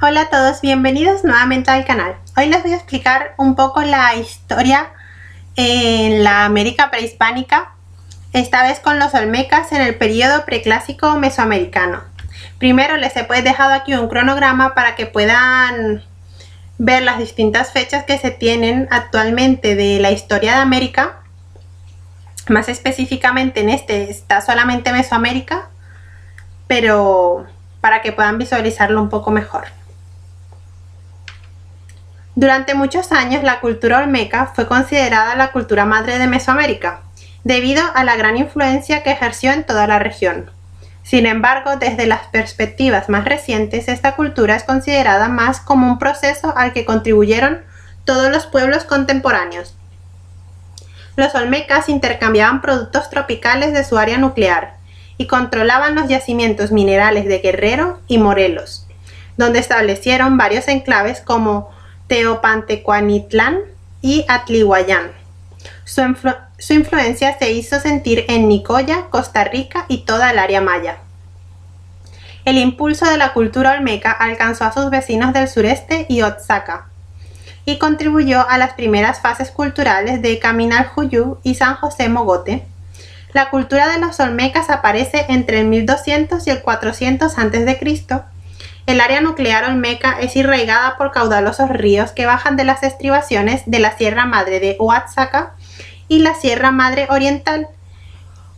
Hola a todos, bienvenidos nuevamente al canal. Hoy les voy a explicar un poco la historia en la América prehispánica, esta vez con los olmecas en el periodo preclásico mesoamericano. Primero les he dejado aquí un cronograma para que puedan ver las distintas fechas que se tienen actualmente de la historia de América. Más específicamente en este está solamente Mesoamérica, pero para que puedan visualizarlo un poco mejor. Durante muchos años la cultura olmeca fue considerada la cultura madre de Mesoamérica, debido a la gran influencia que ejerció en toda la región. Sin embargo, desde las perspectivas más recientes, esta cultura es considerada más como un proceso al que contribuyeron todos los pueblos contemporáneos. Los olmecas intercambiaban productos tropicales de su área nuclear y controlaban los yacimientos minerales de Guerrero y Morelos, donde establecieron varios enclaves como Teopantecuanitlán y Atlihuayán. Su influencia se hizo sentir en Nicoya, Costa Rica y toda el área maya. El impulso de la cultura olmeca alcanzó a sus vecinos del sureste y Oaxaca, y contribuyó a las primeras fases culturales de Caminaljuyu y San José Mogote. La cultura de los olmecas aparece entre el 1200 y el 400 a.C. El área nuclear olmeca es irrigada por caudalosos ríos que bajan de las estribaciones de la Sierra Madre de Oaxaca y la Sierra Madre Oriental,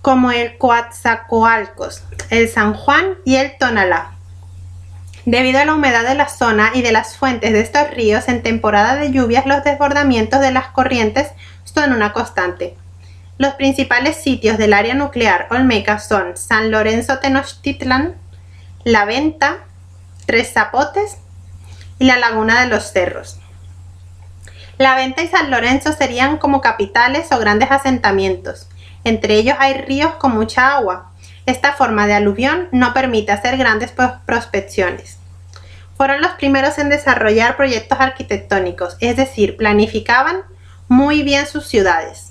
como el Coatzacoalcos, el San Juan y el Tonalá. Debido a la humedad de la zona y de las fuentes de estos ríos, en temporada de lluvias los desbordamientos de las corrientes son una constante. Los principales sitios del área nuclear olmeca son San Lorenzo Tenochtitlán, La Venta, Tres Zapotes y la Laguna de los Cerros. La Venta y San Lorenzo serían como capitales o grandes asentamientos. Entre ellos hay ríos con mucha agua. Esta forma de aluvión no permite hacer grandes prospecciones. Fueron los primeros en desarrollar proyectos arquitectónicos, es decir, planificaban muy bien sus ciudades.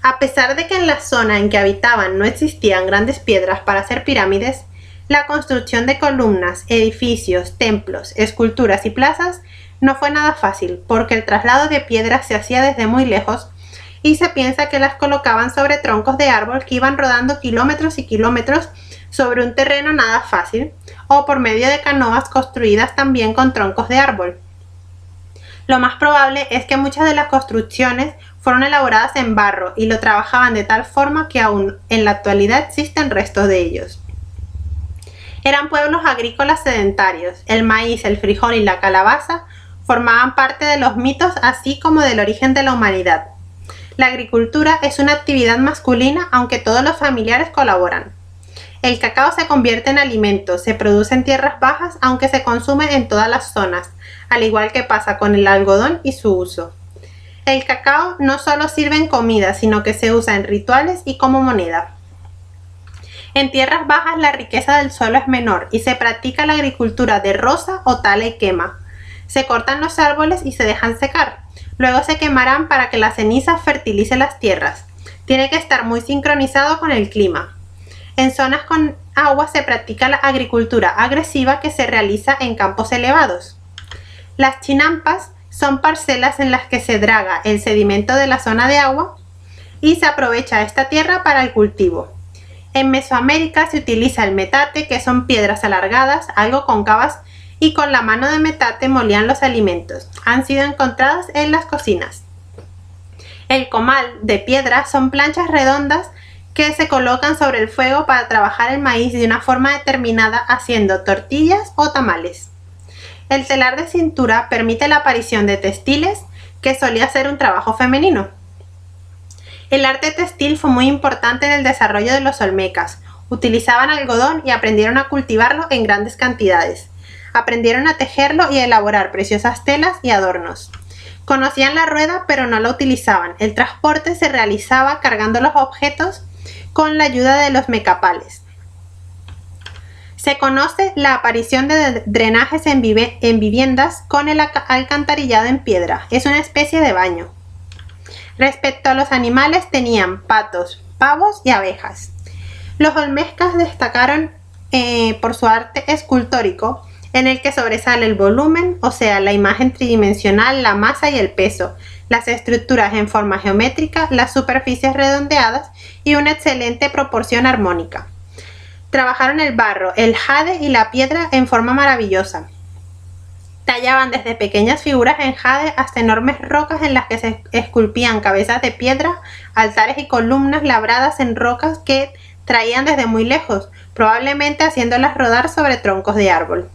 A pesar de que en la zona en que habitaban no existían grandes piedras para hacer pirámides, la construcción de columnas, edificios, templos, esculturas y plazas no fue nada fácil, porque el traslado de piedras se hacía desde muy lejos y se piensa que las colocaban sobre troncos de árbol que iban rodando kilómetros y kilómetros sobre un terreno nada fácil, o por medio de canoas construidas también con troncos de árbol. Lo más probable es que muchas de las construcciones fueron elaboradas en barro y lo trabajaban de tal forma que aún en la actualidad existen restos de ellos. Eran pueblos agrícolas sedentarios. El maíz, el frijol y la calabaza formaban parte de los mitos, así como del origen de la humanidad. La agricultura es una actividad masculina, aunque todos los familiares colaboran. El cacao se convierte en alimento, se produce en tierras bajas, aunque se consume en todas las zonas, al igual que pasa con el algodón y su uso. El cacao no solo sirve en comida, sino que se usa en rituales y como moneda. En tierras bajas la riqueza del suelo es menor y se practica la agricultura de roza o tala y quema. Se cortan los árboles y se dejan secar. Luego se quemarán para que la ceniza fertilice las tierras. Tiene que estar muy sincronizado con el clima. En zonas con agua se practica la agricultura agresiva que se realiza en campos elevados. Las chinampas son parcelas en las que se draga el sedimento de la zona de agua y se aprovecha esta tierra para el cultivo. En Mesoamérica se utiliza el metate, que son piedras alargadas, algo cóncavas, y con la mano de metate molían los alimentos. Han sido encontradas en las cocinas. El comal de piedra son planchas redondas que se colocan sobre el fuego para trabajar el maíz de una forma determinada, haciendo tortillas o tamales. El telar de cintura permite la aparición de textiles, que solía ser un trabajo femenino. El arte textil fue muy importante en el desarrollo de los olmecas. Utilizaban algodón y aprendieron a cultivarlo en grandes cantidades. Aprendieron a tejerlo y a elaborar preciosas telas y adornos. Conocían la rueda, pero no la utilizaban. El transporte se realizaba cargando los objetos con la ayuda de los mecapales. Se conoce la aparición de drenajes en viviendas con el alcantarillado en piedra. Es una especie de baño. Respecto a los animales, tenían patos, pavos y abejas. Los olmecas destacaron por su arte escultórico, en el que sobresale el volumen, o sea, la imagen tridimensional, la masa y el peso, las estructuras en forma geométrica, las superficies redondeadas y una excelente proporción armónica. Trabajaron el barro, el jade y la piedra en forma maravillosa. Tallaban desde pequeñas figuras en jade hasta enormes rocas en las que se esculpían cabezas de piedra, altares y columnas labradas en rocas que traían desde muy lejos, probablemente haciéndolas rodar sobre troncos de árbol.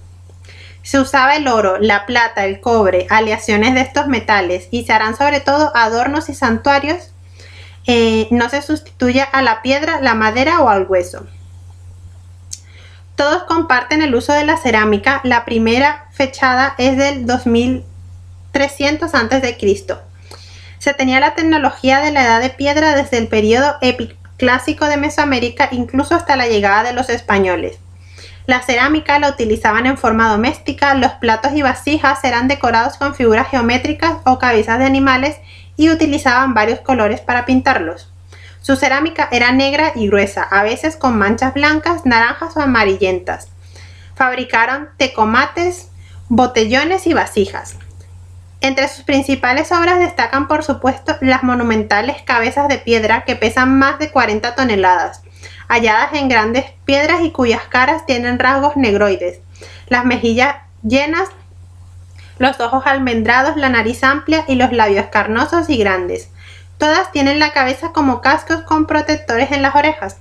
Se usaba el oro, la plata, el cobre, aleaciones de estos metales y se harán sobre todo adornos y santuarios. No se sustituye a la piedra, la madera o al hueso. Todos comparten el uso de la cerámica. La primera fechada es del 2300 a.C. Se tenía la tecnología de la edad de piedra desde el periodo epiclásico de Mesoamérica, incluso hasta la llegada de los españoles. La cerámica la utilizaban en forma doméstica, los platos y vasijas eran decorados con figuras geométricas o cabezas de animales y utilizaban varios colores para pintarlos. Su cerámica era negra y gruesa, a veces con manchas blancas, naranjas o amarillentas. Fabricaron tecomates, botellones y vasijas. Entre sus principales obras destacan, por supuesto, las monumentales cabezas de piedra que pesan más de 40 toneladas, halladas en grandes piedras y cuyas caras tienen rasgos negroides, las mejillas llenas, los ojos almendrados, la nariz amplia y los labios carnosos y grandes. Todas tienen la cabeza como cascos con protectores en las orejas.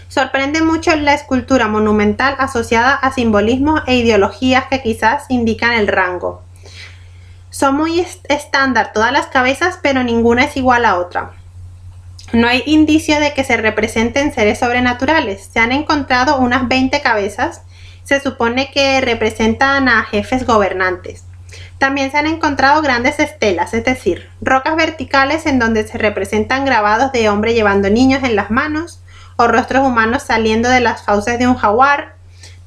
Sorprende mucho la escultura monumental asociada a simbolismos e ideologías que quizás indican el rango. Son muy estándar todas las cabezas, pero ninguna es igual a otra. No hay indicio de que se representen seres sobrenaturales. Se han encontrado unas 20 cabezas. Se supone que representan a jefes gobernantes. También se han encontrado grandes estelas, es decir, rocas verticales en donde se representan grabados de hombre llevando niños en las manos o rostros humanos saliendo de las fauces de un jaguar.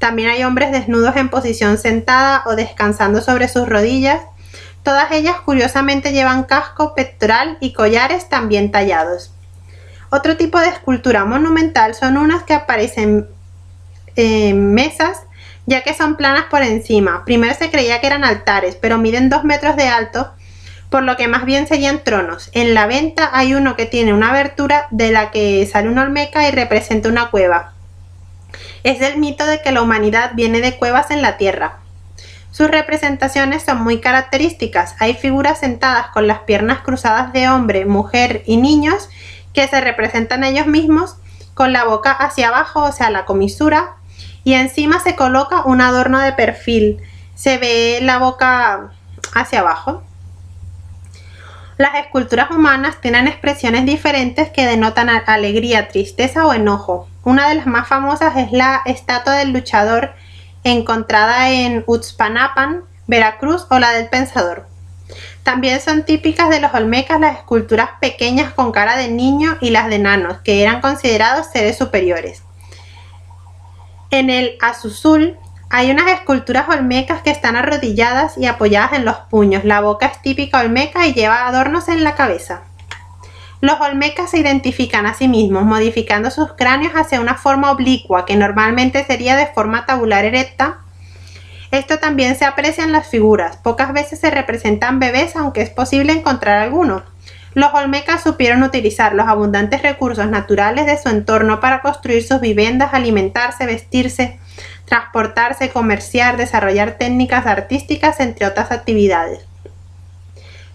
También hay hombres desnudos en posición sentada o descansando sobre sus rodillas. Todas ellas curiosamente llevan casco, pectoral y collares también tallados. Otro tipo de escultura monumental son unas que aparecen en mesas, ya que son planas por encima. Primero se creía que eran altares, pero miden 2 metros de alto, por lo que más bien serían tronos. En la venta hay uno que tiene una abertura de la que sale una olmeca y representa una cueva. Es el mito de que la humanidad viene de cuevas en la tierra. Sus representaciones son muy características. Hay figuras sentadas con las piernas cruzadas de hombre, mujer y niños que se representan ellos mismos con la boca hacia abajo, o sea, la comisura, y encima se coloca un adorno de perfil. Se ve la boca hacia abajo. Las esculturas humanas tienen expresiones diferentes que denotan alegría, tristeza o enojo. Una de las más famosas es la estatua del luchador encontrada en Utzpanapan, Veracruz, o la del pensador. También son típicas de los olmecas las esculturas pequeñas con cara de niño y las de enanos, que eran considerados seres superiores. En el Azuzul hay unas esculturas olmecas que están arrodilladas y apoyadas en los puños. La boca es típica olmeca y lleva adornos en la cabeza. Los olmecas se identifican a sí mismos, modificando sus cráneos hacia una forma oblicua, que normalmente sería de forma tabular erecta. Esto también se aprecia en las figuras. Pocas veces se representan bebés, aunque es posible encontrar algunos. Los olmecas supieron utilizar los abundantes recursos naturales de su entorno para construir sus viviendas, alimentarse, vestirse, transportarse, comerciar, desarrollar técnicas artísticas, entre otras actividades.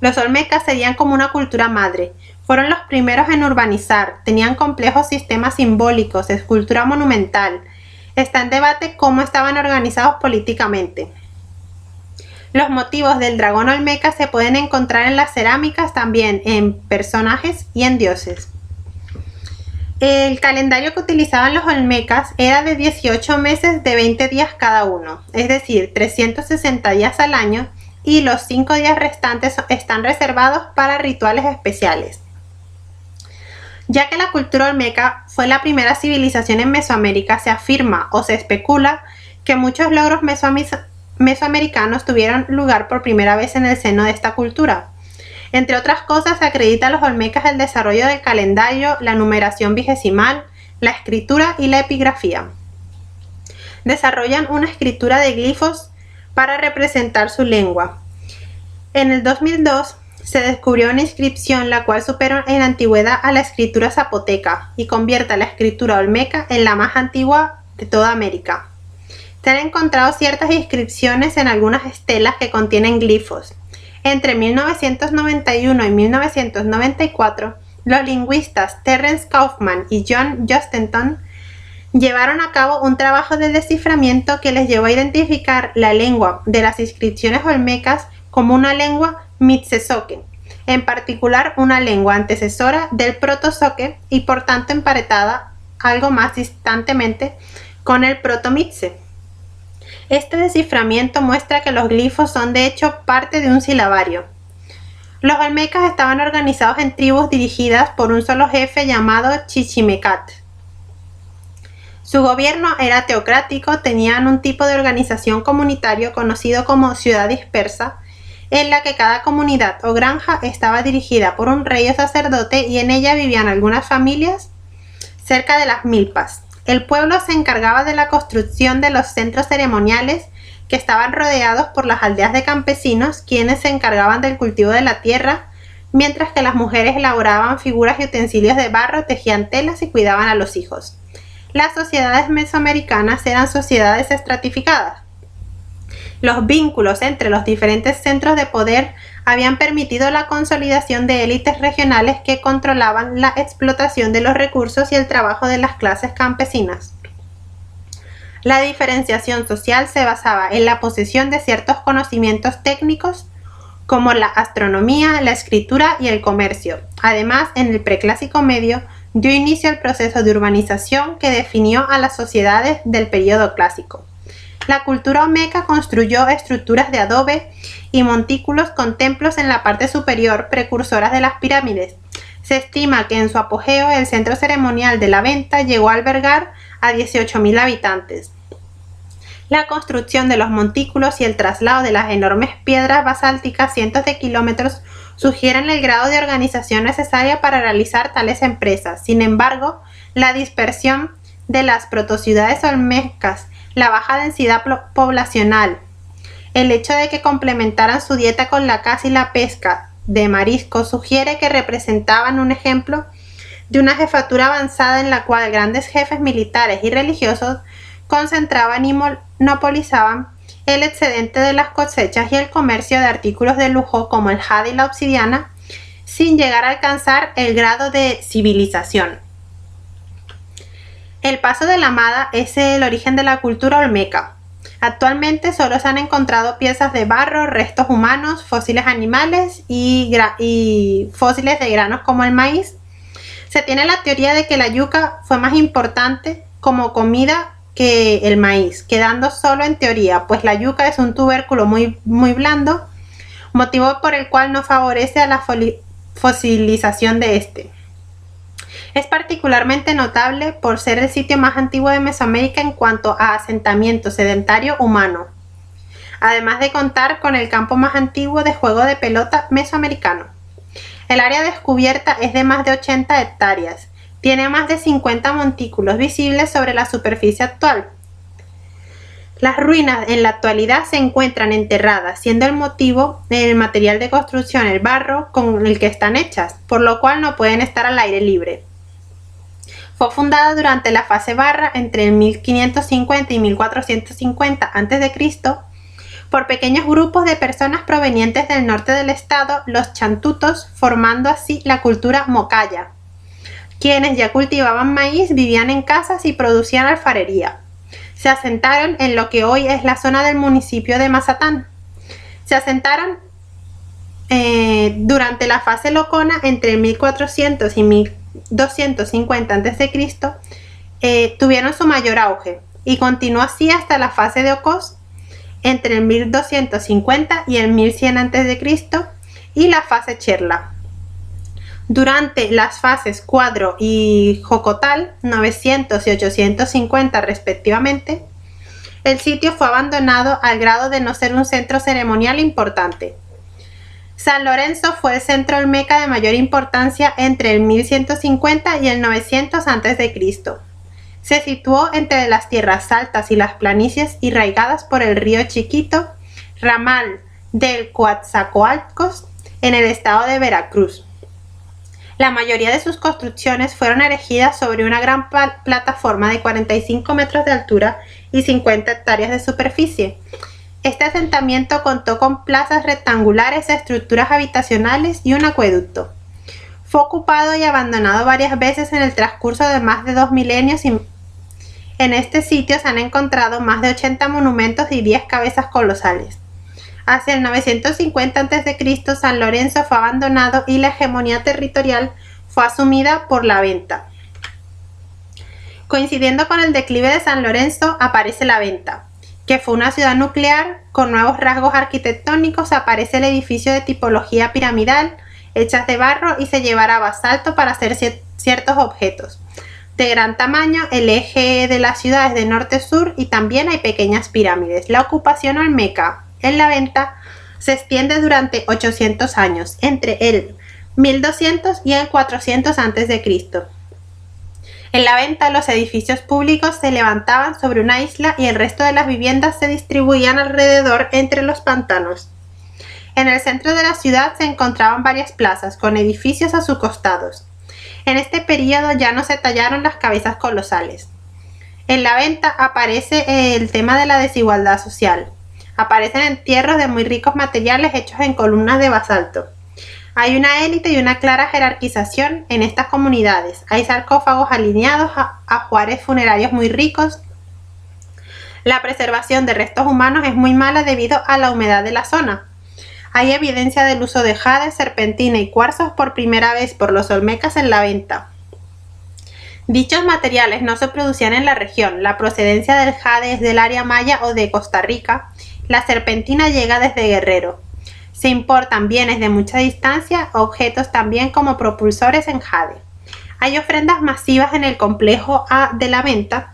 Los olmecas serían como una cultura madre. Fueron los primeros en urbanizar, tenían complejos sistemas simbólicos, escultura monumental. Está en debate cómo estaban organizados políticamente. Los motivos del dragón olmeca se pueden encontrar en las cerámicas, también en personajes y en dioses. El calendario que utilizaban los olmecas era de 18 meses de 20 días cada uno, es decir, 360 días al año, y los 5 días restantes están reservados para rituales especiales. Ya que la cultura olmeca fue la primera civilización en Mesoamérica, se afirma o se especula que muchos logros mesoamericanos tuvieron lugar por primera vez en el seno de esta cultura. Entre otras cosas, se acredita a los olmecas el desarrollo del calendario, la numeración vigesimal, la escritura y la epigrafía. desarrollan una escritura de glifos para representar su lengua. En el 2002 se descubrió una inscripción la cual supera en antigüedad a la escritura zapoteca y convierte a la escritura olmeca en la más antigua de toda América. Se han encontrado ciertas inscripciones en algunas estelas que contienen glifos. Entre 1991 y 1994, los lingüistas Terence Kaufman y John Jostenton llevaron a cabo un trabajo de desciframiento que les llevó a identificar la lengua de las inscripciones olmecas como una lengua mitsezoque, en particular una lengua antecesora del protozoque y por tanto emparentada algo más distantemente con el proto-mitse. Este desciframiento muestra que los glifos son de hecho parte de un silabario. Los olmecas estaban organizados en tribus dirigidas por un solo jefe llamado Chichimecat. Su gobierno era teocrático, tenían un tipo de organización comunitario conocido como ciudad dispersa, en la que cada comunidad o granja estaba dirigida por un rey o sacerdote y en ella vivían algunas familias cerca de las milpas. El pueblo se encargaba de la construcción de los centros ceremoniales que estaban rodeados por las aldeas de campesinos, quienes se encargaban del cultivo de la tierra, mientras que las mujeres elaboraban figuras y utensilios de barro, tejían telas y cuidaban a los hijos. Las sociedades mesoamericanas eran sociedades estratificadas. Los vínculos entre los diferentes centros de poder habían permitido la consolidación de élites regionales que controlaban la explotación de los recursos y el trabajo de las clases campesinas. La diferenciación social se basaba en la posesión de ciertos conocimientos técnicos como la astronomía, la escritura y el comercio. Además, en el preclásico medio dio inicio al proceso de urbanización que definió a las sociedades del período clásico. La cultura olmeca construyó estructuras de adobe y montículos con templos en la parte superior, precursoras de las pirámides. Se estima que en su apogeo el centro ceremonial de la venta llegó a albergar a 18.000 habitantes. La construcción de los montículos y el traslado de las enormes piedras basálticas cientos de kilómetros sugieren el grado de organización necesaria para realizar tales empresas. Sin embargo, la dispersión de las protociudades olmecas, la baja densidad poblacional, el hecho de que complementaran su dieta con la caza y la pesca de mariscos sugiere que representaban un ejemplo de una jefatura avanzada en la cual grandes jefes militares y religiosos concentraban y monopolizaban el excedente de las cosechas y el comercio de artículos de lujo como el jade y la obsidiana, sin llegar a alcanzar el grado de civilización. El Paso de la Mada es el origen de la cultura olmeca. Actualmente solo se han encontrado piezas de barro, restos humanos, fósiles animales y fósiles de granos como el maíz. Se tiene la teoría de que la yuca fue más importante como comida que el maíz, quedando solo en teoría, pues la yuca es un tubérculo muy blando, motivo por el cual no favorece a la fosilización de este. Es particularmente notable por ser el sitio más antiguo de Mesoamérica en cuanto a asentamiento sedentario humano, además de contar con el campo más antiguo de juego de pelota mesoamericano. El área descubierta es de más de 80 hectáreas, tiene más de 50 montículos visibles sobre la superficie actual. Las ruinas en la actualidad se encuentran enterradas, siendo el motivo el material de construcción, el barro con el que están hechas, por lo cual no pueden estar al aire libre. Fue fundada durante la fase barra entre el 1550 y 1450 a.C. por pequeños grupos de personas provenientes del norte del estado, los chantutos, formando así la cultura mocaya. Quienes ya cultivaban maíz, vivían en casas y producían alfarería. Se asentaron en lo que hoy es la zona del municipio de Mazatán. Se asentaron durante la fase locona entre 1400 y 1250 a.C. Tuvieron su mayor auge y continuó así hasta la fase de Ocós entre el 1250 y el 1100 a.C. y la fase Cherla. Durante las fases Cuadro y Jocotal, 900 y 850 respectivamente, el sitio fue abandonado al grado de no ser un centro ceremonial importante. San Lorenzo fue el centro olmeca de mayor importancia entre el 1150 y el 900 a.C. Se situó entre las tierras altas y las planicies irrigadas por el río Chiquito, ramal del Coatzacoalcos, en el estado de Veracruz. La mayoría de sus construcciones fueron erigidas sobre una gran plataforma de 45 metros de altura y 50 hectáreas de superficie. Este asentamiento contó con plazas rectangulares, estructuras habitacionales y un acueducto. Fue ocupado y abandonado varias veces en el transcurso de más de 2 milenios y en este sitio se han encontrado más de 80 monumentos y 10 cabezas colosales. Hacia el 950 a.C., San Lorenzo fue abandonado y la hegemonía territorial fue asumida por la Venta. Coincidiendo con el declive de San Lorenzo, aparece la Venta, que fue una ciudad nuclear con nuevos rasgos arquitectónicos. Aparece el edificio de tipología piramidal, hechas de barro, y se llevará basalto para hacer ciertos objetos. De gran tamaño, el eje de la ciudad es de norte-sur y también hay pequeñas pirámides. La ocupación olmeca en la Venta se extiende durante 800 años, entre el 1200 y el 400 a.C. En la Venta, los edificios públicos se levantaban sobre una isla y el resto de las viviendas se distribuían alrededor entre los pantanos. En el centro de la ciudad se encontraban varias plazas con edificios a sus costados. En este periodo ya no se tallaron las cabezas colosales. En la Venta aparece el tema de la desigualdad social. Aparecen entierros de muy ricos materiales hechos en columnas de basalto. Hay una élite y una clara jerarquización en estas comunidades. Hay sarcófagos alineados a ajuares funerarios muy ricos. La preservación de restos humanos es muy mala debido a la humedad de la zona. Hay evidencia del uso de jade, serpentina y cuarzos por primera vez por los olmecas en la Venta. Dichos materiales no se producían en la región. La procedencia del jade es del área maya o de Costa Rica. La serpentina llega desde Guerrero. Se importan bienes de mucha distancia, objetos también como propulsores en jade. Hay ofrendas masivas en el complejo A de la Venta.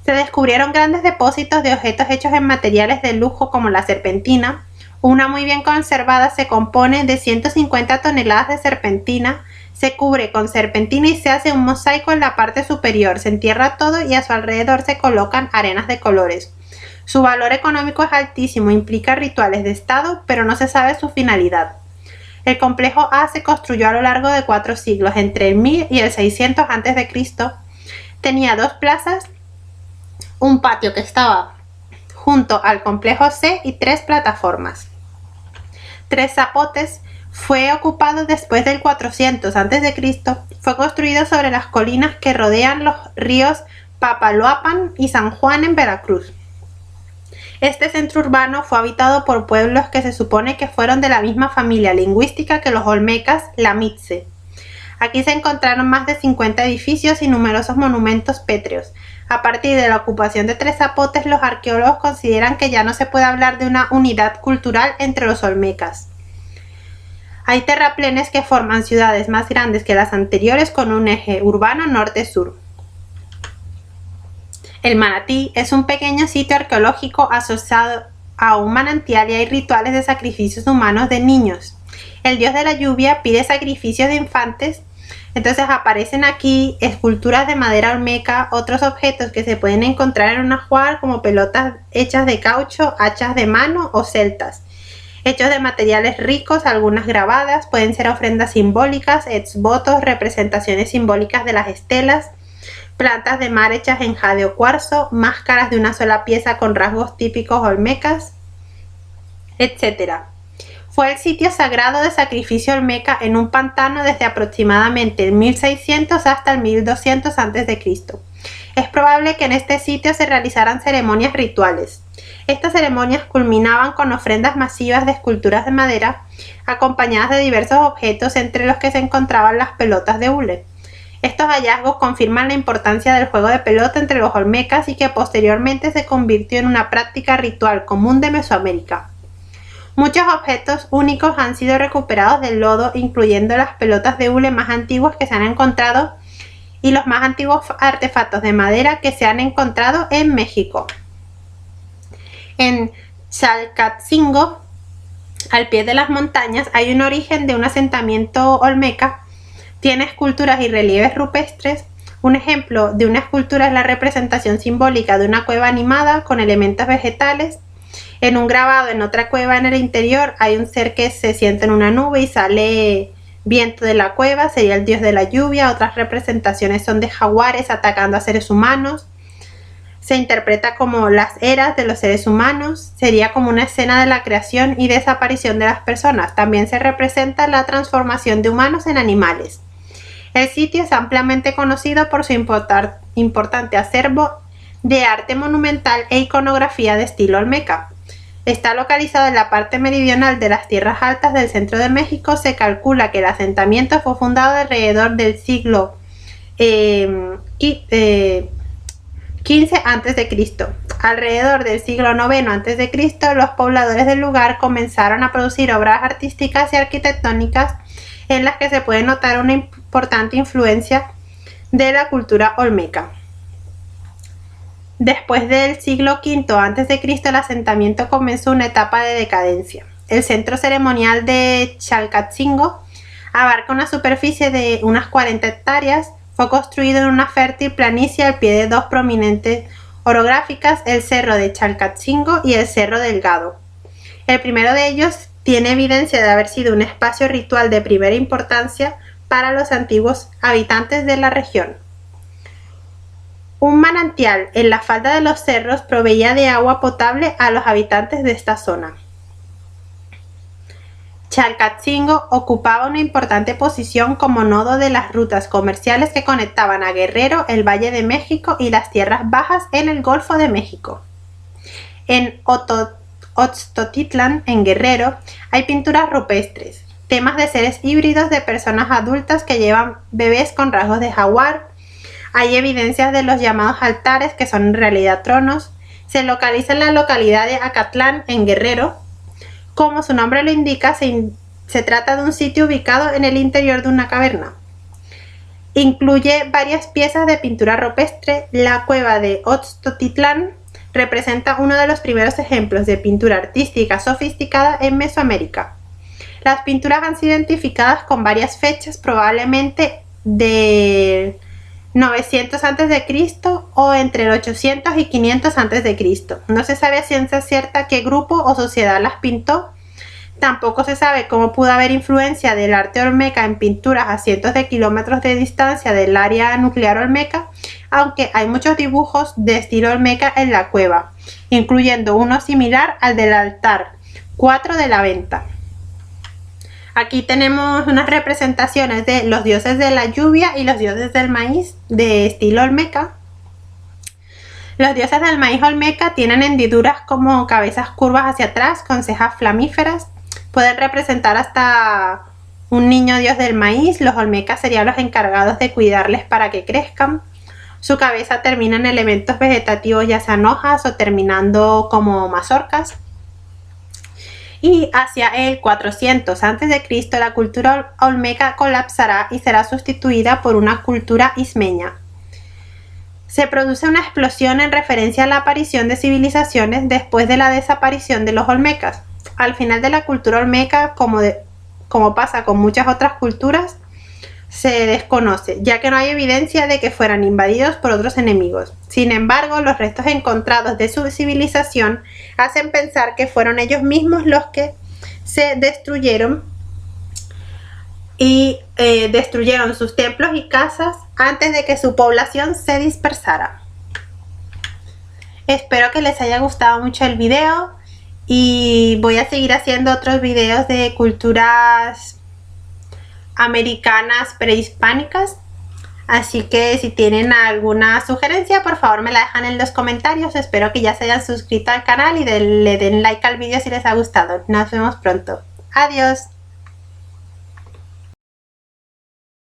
Se descubrieron grandes depósitos de objetos hechos en materiales de lujo como la serpentina. Una muy bien conservada se compone de 150 toneladas de serpentina. Se cubre con serpentina y se hace un mosaico en la parte superior. Se entierra todo y a su alrededor se colocan arenas de colores. Su valor económico es altísimo, implica rituales de estado, pero no se sabe su finalidad. El complejo A se construyó a lo largo de 4 siglos, entre el 1000 y el 600 a.C. Tenía 2 plazas, un patio que estaba junto al complejo C y 3 plataformas. Tres Zapotes fue ocupado después del 400 a.C. Fue construido sobre las colinas que rodean los ríos Papaloapan y San Juan en Veracruz. Este centro urbano fue habitado por pueblos que se supone que fueron de la misma familia lingüística que los olmecas, la Mitze. Aquí se encontraron más de 50 edificios y numerosos monumentos pétreos. A partir de la ocupación de Tres Zapotes, los arqueólogos consideran que ya no se puede hablar de una unidad cultural entre los olmecas. Hay terraplenes que forman ciudades más grandes que las anteriores con un eje urbano norte-sur. El Manatí es un pequeño sitio arqueológico asociado a un manantial y hay rituales de sacrificios humanos de niños. El dios de la lluvia pide sacrificios de infantes. Entonces aparecen aquí esculturas de madera olmeca, otros objetos que se pueden encontrar en un ajuar como pelotas hechas de caucho, hachas de mano o celtas. Hechos de materiales ricos, algunas grabadas, pueden ser ofrendas simbólicas, exvotos, representaciones simbólicas de las estelas, plantas de mar hechas en jade o cuarzo, máscaras de una sola pieza con rasgos típicos olmecas, etc. Fue el sitio sagrado de sacrificio olmeca en un pantano desde aproximadamente el 1600 hasta el 1200 a.C. Es probable que en este sitio se realizaran ceremonias rituales. Estas ceremonias culminaban con ofrendas masivas de esculturas de madera, acompañadas de diversos objetos entre los que se encontraban las pelotas de hule. Estos hallazgos confirman la importancia del juego de pelota entre los olmecas y que posteriormente se convirtió en una práctica ritual común de Mesoamérica. Muchos objetos únicos han sido recuperados del lodo, incluyendo las pelotas de hule más antiguas que se han encontrado y los más antiguos artefactos de madera que se han encontrado en México. En Chalcatzingo, al pie de las montañas, hay un origen de un asentamiento olmeca. Tiene esculturas y relieves rupestres, Un ejemplo de una escultura es la representación simbólica de una cueva animada con elementos vegetales. En un grabado en otra cueva en el interior hay un ser que se sienta en una nube y sale viento de la cueva, sería el dios de la lluvia. Otras representaciones son de jaguares atacando a seres humanos. Se interpreta como las eras de los seres humanos, sería como una escena de la creación y desaparición de las personas. También se representa la transformación de humanos en animales. El sitio es ampliamente conocido por su importante acervo de arte monumental e iconografía de estilo olmeca. Está localizado en la parte meridional de las tierras altas del centro de México. Se calcula que el asentamiento fue fundado alrededor del siglo XV a.C. Alrededor del siglo IX a.C., los pobladores del lugar comenzaron a producir obras artísticas y arquitectónicas en las que se puede notar una importante influencia de la cultura olmeca. Después del siglo V a.C., el asentamiento comenzó una etapa de decadencia. El centro ceremonial de Chalcatzingo abarca una superficie de unas 40 hectáreas. Fue construido en una fértil planicie al pie de dos prominentes orográficas, el Cerro de Chalcatzingo y el Cerro Delgado. El primero de ellos tiene evidencia de haber sido un espacio ritual de primera importancia para los antiguos habitantes de la región. Un manantial en la falda de los cerros proveía de agua potable a los habitantes de esta zona. Chalcatzingo ocupaba una importante posición como nodo de las rutas comerciales que conectaban a Guerrero, el Valle de México y las tierras bajas en el Golfo de México. En Oxtotitlán, en Guerrero, hay pinturas rupestres, temas de seres híbridos de personas adultas que llevan bebés con rasgos de jaguar. Hay evidencias de los llamados altares, que son en realidad tronos. Se localiza en la localidad de Acatlán, en Guerrero. Como su nombre lo indica, se trata de un sitio ubicado en el interior de una caverna. Incluye varias piezas de pintura rupestre. La cueva de Oxtotitlán representa uno de los primeros ejemplos de pintura artística sofisticada en Mesoamérica. Las pinturas han sido identificadas con varias fechas, probablemente de 900 a.C. o entre el 800 y 500 a.C. No se sabe a ciencia cierta qué grupo o sociedad las pintó. Tampoco se sabe cómo pudo haber influencia del arte olmeca en pinturas a cientos de kilómetros de distancia del área nuclear olmeca, aunque hay muchos dibujos de estilo olmeca en la cueva, incluyendo uno similar al del altar 4 de la venta. Aquí tenemos unas representaciones de los dioses de la lluvia y los dioses del maíz de estilo olmeca. Los dioses del maíz olmeca tienen hendiduras como cabezas curvas hacia atrás con cejas flamíferas. Pueden representar hasta un niño dios del maíz. Los olmecas serían los encargados de cuidarles para que crezcan. Su cabeza termina en elementos vegetativos, ya sean hojas o terminando como mazorcas. Y hacia el 400 a.C. la cultura olmeca colapsará y será sustituida por una cultura ismeña. Se produce una explosión en referencia a la aparición de civilizaciones después de la desaparición de los olmecas. Al final de la cultura olmeca, como pasa con muchas otras culturas, se desconoce, ya que no hay evidencia de que fueran invadidos por otros enemigos. Sin embargo, los restos encontrados de su civilización hacen pensar que fueron ellos mismos los que se destruyeron y destruyeron sus templos y casas antes de que su población se dispersara. Espero que les haya gustado mucho el video y voy a seguir haciendo otros videos de culturas americanas prehispánicas, así que si tienen alguna sugerencia, por favor me la dejan en los comentarios. Espero que ya se hayan suscrito al canal y le den like al vídeo si les ha gustado. Nos vemos pronto. Adiós.